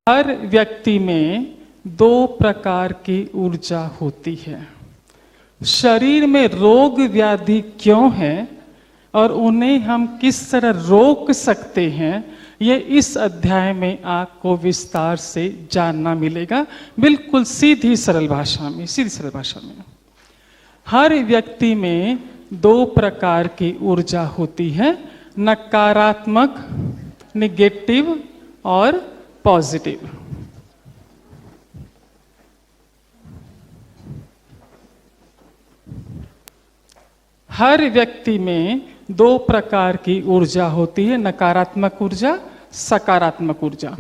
हर व्यक्ति में दो प्रकार की ऊर्जा होती है। शरीर में रोग व्याधि क्यों है और उन्हें हम किस तरह रोक सकते हैं, ये इस अध्याय में आपको विस्तार से जानना मिलेगा। बिल्कुल सीधी सरल भाषा में हर व्यक्ति में दो प्रकार की ऊर्जा होती है, नकारात्मक निगेटिव और पॉजिटिव। हर व्यक्ति में दो प्रकार की ऊर्जा होती है, नकारात्मक ऊर्जा, सकारात्मक ऊर्जा।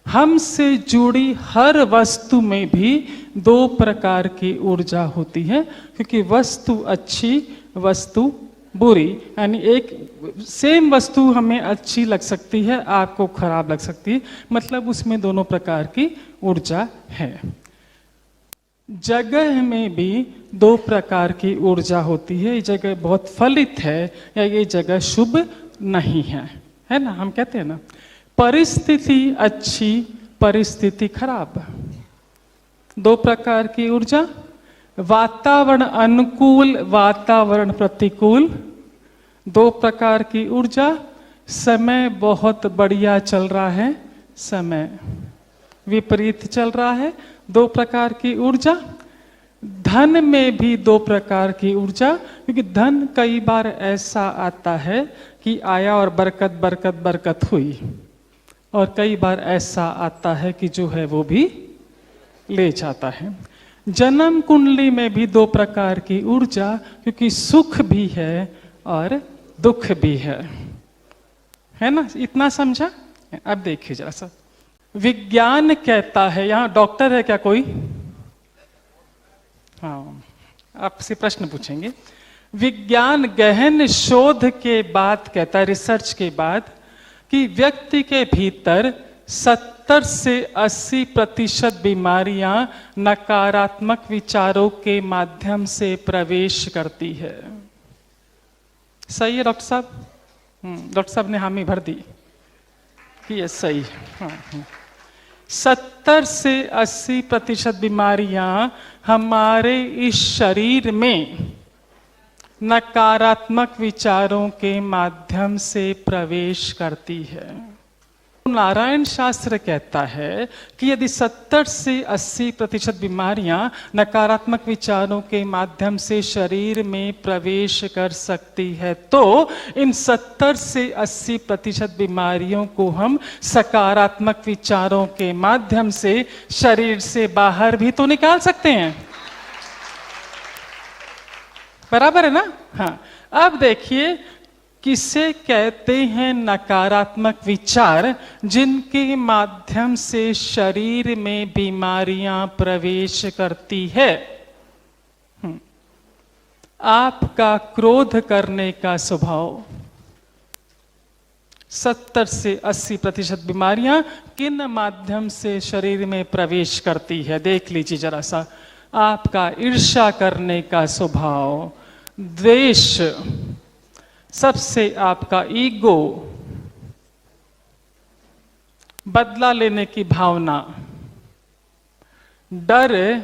हमसे जुड़ी हर वस्तु में भी दो प्रकार की ऊर्जा होती है, क्योंकि वस्तु अच्छी, वस्तु बुरी, यानी एक सेम वस्तु हमें अच्छी लग सकती है, आपको खराब लग सकती है, मतलब उसमें दोनों प्रकार की ऊर्जा है। जगह में भी दो प्रकार की ऊर्जा होती है, ये जगह बहुत फलित है या ये जगह शुभ नहीं है ना, हम कहते हैं ना। परिस्थिति अच्छी, परिस्थिति खराब, दो प्रकार की ऊर्जा। वातावरण अनुकूल, वातावरण प्रतिकूल, दो प्रकार की ऊर्जा। समय बहुत बढ़िया चल रहा है, समय विपरीत चल रहा है, दो प्रकार की ऊर्जा। धन में भी दो प्रकार की ऊर्जा, क्योंकि धन कई बार ऐसा आता है कि आया और बरकत बरकत बरकत हुई, और कई बार ऐसा आता है कि जो है वो भी ले जाता है। जन्म कुंडली में भी दो प्रकार की ऊर्जा, क्योंकि सुख भी है और दुख भी है ना। इतना समझा? अब देखिए जरा सा, विज्ञान कहता है, यहां डॉक्टर है क्या कोई? हाँ, आपसे प्रश्न पूछेंगे। विज्ञान गहन शोध के बाद कहता है, रिसर्च के बाद, कि व्यक्ति के भीतर 70 से 80% बीमारियां नकारात्मक विचारों के माध्यम से प्रवेश करती है। सही है डॉक्टर साहब? डॉक्टर साहब ने हामी भर दी कि ये सही है। हाँ। 70 से 80% बीमारियां हमारे इस शरीर में नकारात्मक विचारों के माध्यम से प्रवेश करती है। नारायण शास्त्र कहता है कि यदि 70 से 80% बीमारियां नकारात्मक विचारों के माध्यम से शरीर में प्रवेश कर सकती है, तो इन 70 से 80% बीमारियों को हम सकारात्मक विचारों के माध्यम से शरीर से बाहर भी तो निकाल सकते हैं। बराबर है ना? हाँ। अब देखिए, किसे कहते हैं नकारात्मक विचार? जिनके माध्यम से शरीर में बीमारियां प्रवेश करती है। आपका क्रोध करने का स्वभाव, 70 से 80% बीमारियां किन माध्यम से शरीर में प्रवेश करती है? देख लीजिए जरा सा। आपका ईर्ष्या करने का स्वभाव, द्वेष, सबसे आपका ईगो, बदला लेने की भावना, डर,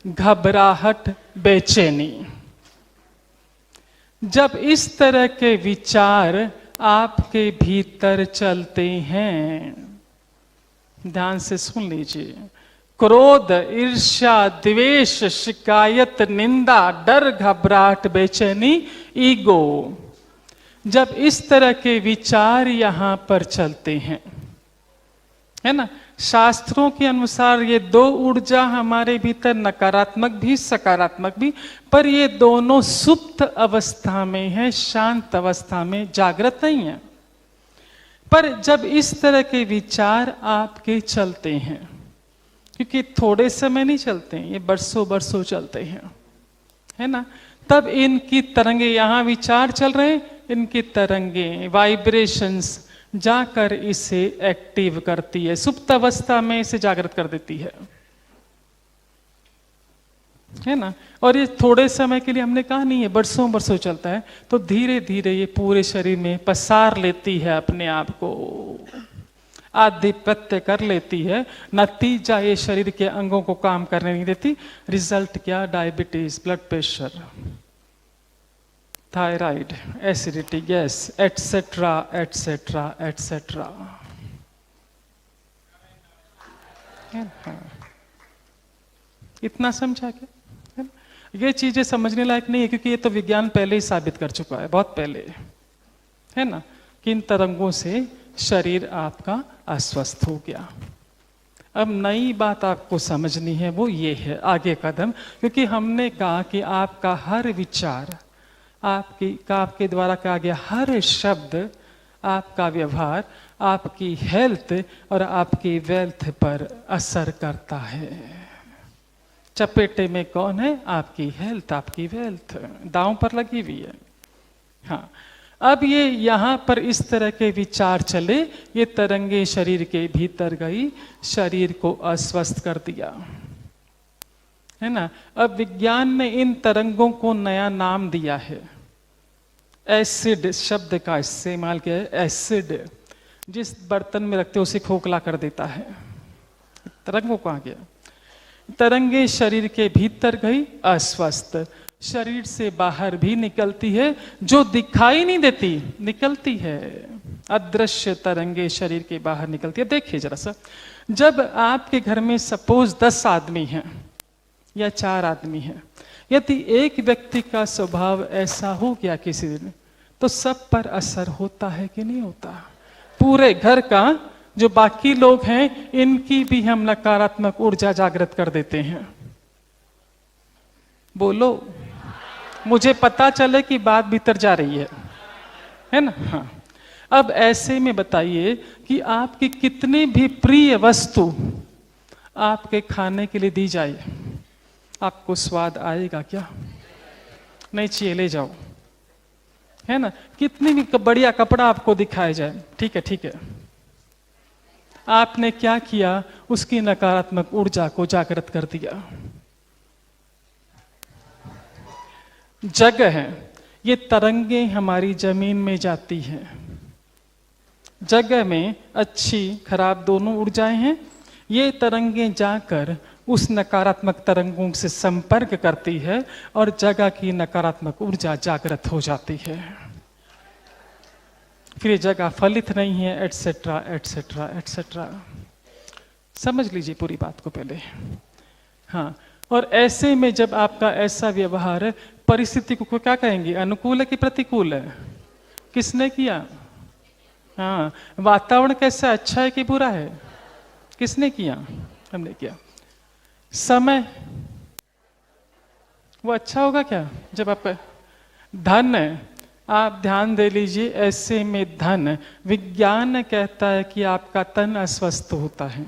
घबराहट, बेचैनी। जब इस तरह के विचार आपके भीतर चलते हैं, ध्यान से सुन लीजिए, क्रोध, ईर्ष्या, द्वेष, शिकायत, निंदा, डर, घबराहट, बेचैनी, ईगो, जब इस तरह के विचार यहां पर चलते हैं, है ना, शास्त्रों के अनुसार ये दो ऊर्जा हमारे भीतर, नकारात्मक भी सकारात्मक भी, पर ये दोनों सुप्त अवस्था में है, शांत अवस्था में, जागृत नहीं है। पर जब इस तरह के विचार आपके चलते हैं, क्योंकि थोड़े समय नहीं चलते हैं, ये बरसों बरसों चलते हैं, है ना, तब इनकी तरंगे, यहां विचार चल रहे हैं, इनकी तरंगे, वाइब्रेशंस जाकर इसे एक्टिव करती है, सुप्त अवस्था में इसे जागृत कर देती है ना। और ये थोड़े समय के लिए, हमने कहा नहीं है, बरसों बरसों चलता है, तो धीरे धीरे ये पूरे शरीर में पसार लेती है अपने आप को। आधिपत्य कर लेती है, नतीजा ये शरीर के अंगों को काम करने नहीं देती। रिजल्ट क्या? Diabetes, blood pressure, thyroid, acidity, gas, etcetera etcetera etcetera. इतना समझा क्या? ये चीजें समझने लायक नहीं है, क्योंकि ये तो विज्ञान पहले ही साबित कर चुका है, बहुत पहले, है ना, कि इन तरंगों से शरीर आपका अस्वस्थ हो गया। अब नई बात आपको समझनी है, वो ये है आगे कदम, क्योंकि हमने कहा कि आपका हर विचार, आपके द्वारा कहा गया हर शब्द, आपका व्यवहार, आपकी हेल्थ और आपकी वेल्थ पर असर करता है। चपेटे में कौन है? आपकी हेल्थ, आपकी वेल्थ दांव पर लगी हुई है। हाँ, अब ये यहां पर इस तरह के विचार चले, ये तरंगे शरीर के भीतर गई, शरीर को अस्वस्थ कर दिया, है ना। अब विज्ञान ने इन तरंगों को नया नाम दिया है। एसिड शब्द का इस्तेमाल किया है। एसिड जिस बर्तन में रखते उसे खोखला कर देता है। तरंगों कहाँ गया? तरंगे शरीर के भीतर गई, अस्वस्थ, शरीर से बाहर भी निकलती है, जो दिखाई नहीं देती निकलती है। अदृश्य तरंगे शरीर के बाहर निकलती है। देखिए जरा सा, जब आपके घर में सपोज 10 आदमी हैं या 4 आदमी हैं, यदि एक व्यक्ति का स्वभाव ऐसा हो गया किसी दिन, तो सब पर असर होता है कि नहीं होता? पूरे घर का जो बाकी लोग हैं, इनकी भी हम नकारात्मक ऊर्जा जागृत कर देते हैं। बोलो, मुझे पता चले कि बात भीतर जा रही है ना? हाँ। अब ऐसे में बताइए कि आपकी कितनी भी प्रिय वस्तु आपके खाने के लिए दी जाए, आपको स्वाद आएगा क्या? नहीं चाहिए, ले जाओ, है ना। कितनी भी बढ़िया कपड़ा आपको दिखाया जाए, ठीक है ठीक है, आपने क्या किया? उसकी नकारात्मक ऊर्जा को जागृत कर दिया। जगह है, ये तरंगे हमारी जमीन में जाती हैं। जगह में अच्छी खराब दोनों ऊर्जाएं हैं। ये तरंगे जाकर उस नकारात्मक तरंगों से संपर्क करती है और जगह की नकारात्मक ऊर्जा जागृत हो जाती है। फिर ये जगह फलित नहीं है, एटसेट्रा एटसेट्रा एटसेट्रा। समझ लीजिए पूरी बात को पहले। हाँ, और ऐसे में जब आपका ऐसा व्यवहार है, परिस्थिति को क्या कहेंगे? अनुकूल है कि प्रतिकूल है? किसने किया? हाँ, वातावरण कैसा, अच्छा है कि बुरा है? किसने किया? हमने किया। समय वो अच्छा होगा क्या? जब आप धन है, आप ध्यान दे लीजिए, ऐसे में धन, विज्ञान कहता है कि आपका तन अस्वस्थ होता है।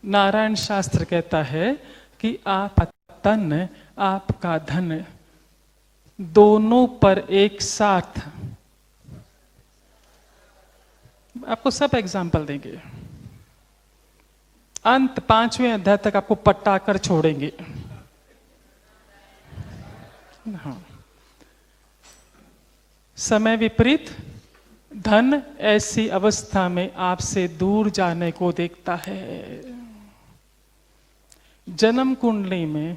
नारायण शास्त्र कहता है कि आप तन, आपका धन, दोनों पर एक साथ, आपको सब एग्जाम्पल देंगे, अंत 5वें अध्याय तक आपको पटाकर छोड़ेंगे। हाँ। समय विपरीत, धन ऐसी अवस्था में आपसे दूर जाने को देखता है। जन्म कुंडली में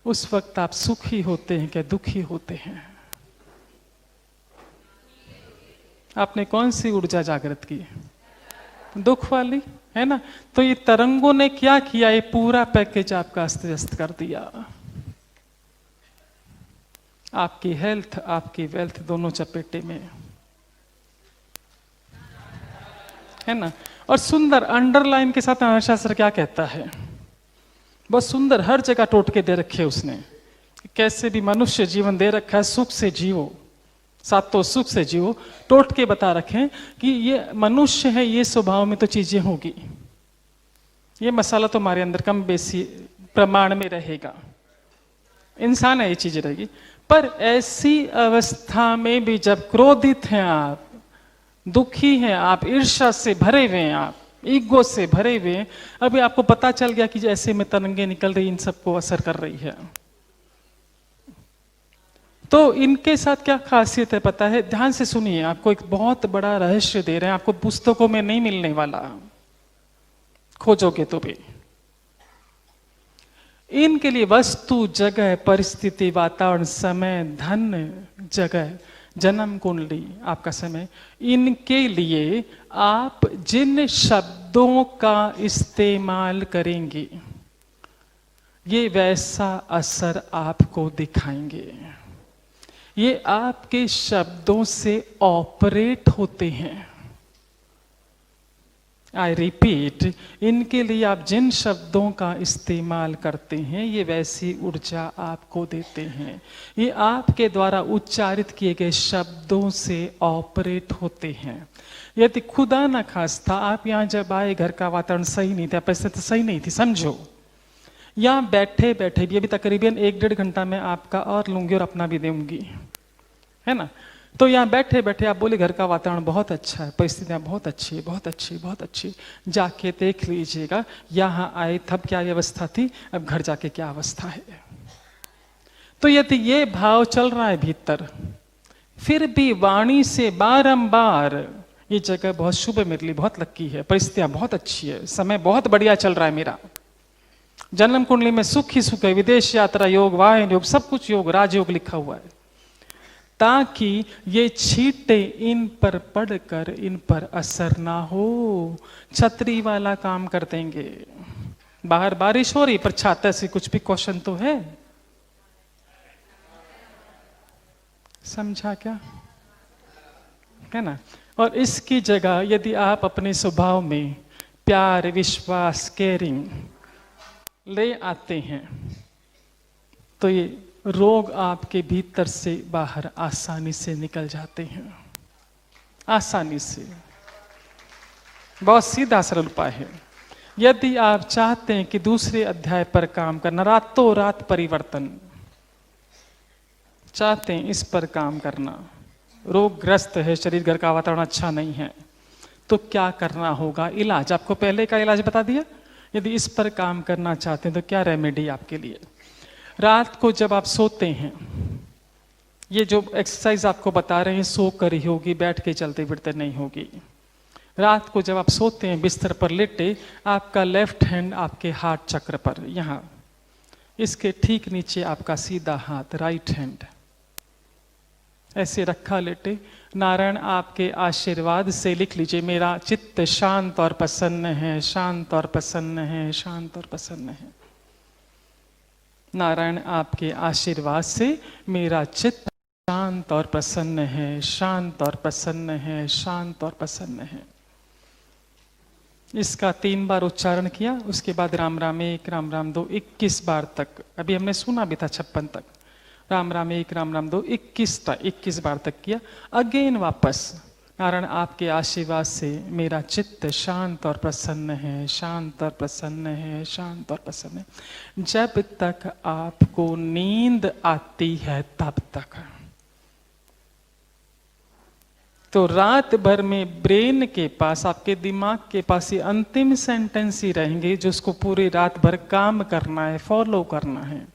उस वक्त आप सुखी होते हैं क्या दुखी होते हैं? आपने कौन सी ऊर्जा जागृत की? दुख वाली, है ना। तो ये तरंगों ने क्या किया? ये पूरा पैकेज आपका अस्त व्यस्त कर दिया। आपकी हेल्थ, आपकी वेल्थ दोनों चपेटे में, है ना। और सुंदर अंडरलाइन के साथ शास्त्र क्या कहता है? बहुत सुंदर, हर जगह टोटके दे रखे उसने, कैसे भी मनुष्य जीवन दे रखा है, सुख से जियो, सातों सुख से जियो। टोटके बता रखे कि ये मनुष्य है, ये स्वभाव में तो चीजें होगी, ये मसाला तो हमारे अंदर कम बेसी प्रमाण में रहेगा, इंसान है, ये चीजें रहेगी। पर ऐसी अवस्था में भी जब क्रोधित हैं आप, दुखी हैं आप, ईर्ष्या से भरे हुए हैं आप, ईगो से भरे हुए हैं, अभी आपको पता चल गया कि ऐसे में तरंगे निकल रही, इन सबको असर कर रही है। तो इनके साथ क्या खासियत है पता है? ध्यान से सुनिए, आपको एक बहुत बड़ा रहस्य दे रहे हैं, आपको पुस्तकों में नहीं मिलने वाला, खोजोगे तो भी। इनके लिए वस्तु, जगह, परिस्थिति, वातावरण, समय, धन, जगह, जन्म कुंडली, आपका समय, इनके लिए आप जिन शब्दों का इस्तेमाल करेंगे ये वैसा असर आपको दिखाएंगे। ये आपके शब्दों से ऑपरेट होते हैं। आई रिपीट, इनके लिए आप जिन शब्दों का इस्तेमाल करते हैं ये वैसी ऊर्जा आपको देते हैं। ये आपके द्वारा उच्चारित किए गए शब्दों से ऑपरेट होते हैं। यदि खुदा न खास्ता आप यहाँ जब आए, घर का वातावरण सही नहीं था, परिस्थिति सही नहीं थी, समझो, यहाँ बैठे बैठे भी अभी तकरीबन 1-1.5 घंटा में आपका और लूंगी और अपना भी दूंगी, है ना? तो यहाँ बैठे बैठे आप बोले घर का वातावरण बहुत अच्छा है, परिस्थितियाँ बहुत अच्छी है, बहुत अच्छी, बहुत अच्छी। जाके देख लीजिएगा यहाँ आए तब क्या अवस्था थी, अब घर जाके क्या अवस्था है। तो यदि ये भाव चल रहा है भीतर, फिर भी वाणी से बारंबार ये जगह बहुत शुभ है मेरे लिए, बहुत लक्की है, परिस्थितियाँ बहुत अच्छी है, समय बहुत बढ़िया चल रहा है मेरा, जन्म कुंडली में सुख ही सुख है, विदेश यात्रा योग, वाहन योग, सब कुछ योग, राजयोग लिखा हुआ है, ताकि ये छींटे इन पर पड़कर इन पर असर ना हो। छतरी वाला काम कर देंगे। बाहर बारिश हो रही पर छाता से कुछ भी क्वेश्चन तो है, समझा क्या, है ना? और इसकी जगह यदि आप अपने स्वभाव में प्यार, विश्वास, केयरिंग ले आते हैं तो ये रोग आपके भीतर से बाहर आसानी से निकल जाते हैं, आसानी से। बहुत सीधा सरल उपाय है। यदि आप चाहते हैं कि दूसरे अध्याय पर काम करना, रातों रात परिवर्तन चाहते हैं, इस पर काम करना, रोगग्रस्त है शरीर, घर का वातावरण अच्छा नहीं है, तो क्या करना होगा? इलाज आपको पहले का इलाज बता दिया। यदि इस पर काम करना चाहते हैं तो क्या रेमेडी आपके लिए? रात को जब आप सोते हैं, ये जो एक्सरसाइज आपको बता रहे हैं सो कर ही होगी, बैठ के चलते फिरते नहीं होगी। रात को जब आप सोते हैं बिस्तर पर लेटे, आपका लेफ्ट हैंड आपके हार्ट चक्र पर, यहाँ इसके ठीक नीचे आपका सीधा हाथ राइट हैंड ऐसे रखा लेटे, नारायण आपके आशीर्वाद से लिख लीजिए, मेरा चित्त शांत और प्रसन्न है, शांत और प्रसन्न है, शांत और प्रसन्न है। नारायण आपके आशीर्वाद से मेरा चित्त शांत और प्रसन्न है, शांत और प्रसन्न है, शांत और प्रसन्न है। इसका 3 बार उच्चारण किया, उसके बाद राम राम 1, राम राम 2, 21 बार तक। अभी हमने सुना भी था 56 तक। राम राम 1, राम राम 2, 21 बार तक किया। अगेन वापस, नारायण आपके आशीर्वाद से मेरा चित्त शांत और प्रसन्न है, शांत और प्रसन्न है, शांत और प्रसन्न है। जब तक आपको नींद आती है तब तक। तो रात भर में ब्रेन के पास, आपके दिमाग के पास ये अंतिम सेंटेंस ही रहेंगे जो उसको पूरी रात भर काम करना है, फॉलो करना है।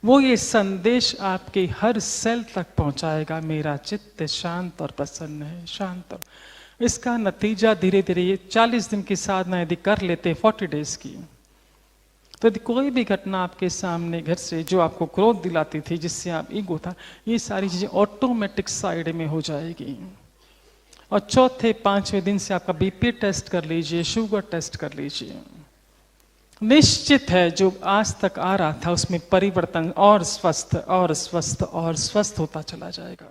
वो ये संदेश आपके हर सेल तक पहुंचाएगा, मेरा चित्त शांत और प्रसन्न है, शांत और। इसका नतीजा धीरे धीरे ये 40 दिन की साधना यदि कर लेते, 40 डेज की, तो यदि कोई भी घटना आपके सामने घर से जो आपको क्रोध दिलाती थी, जिससे आप ईगो था, ये सारी चीजें ऑटोमेटिक साइड में हो जाएगी। और चौथे 5वें दिन से आपका बीपी टेस्ट कर लीजिए, शुगर टेस्ट कर लीजिए। निश्चित है जो आज तक आ रहा था उसमें परिवर्तन और स्वस्थ और स्वस्थ और स्वस्थ होता चला जाएगा।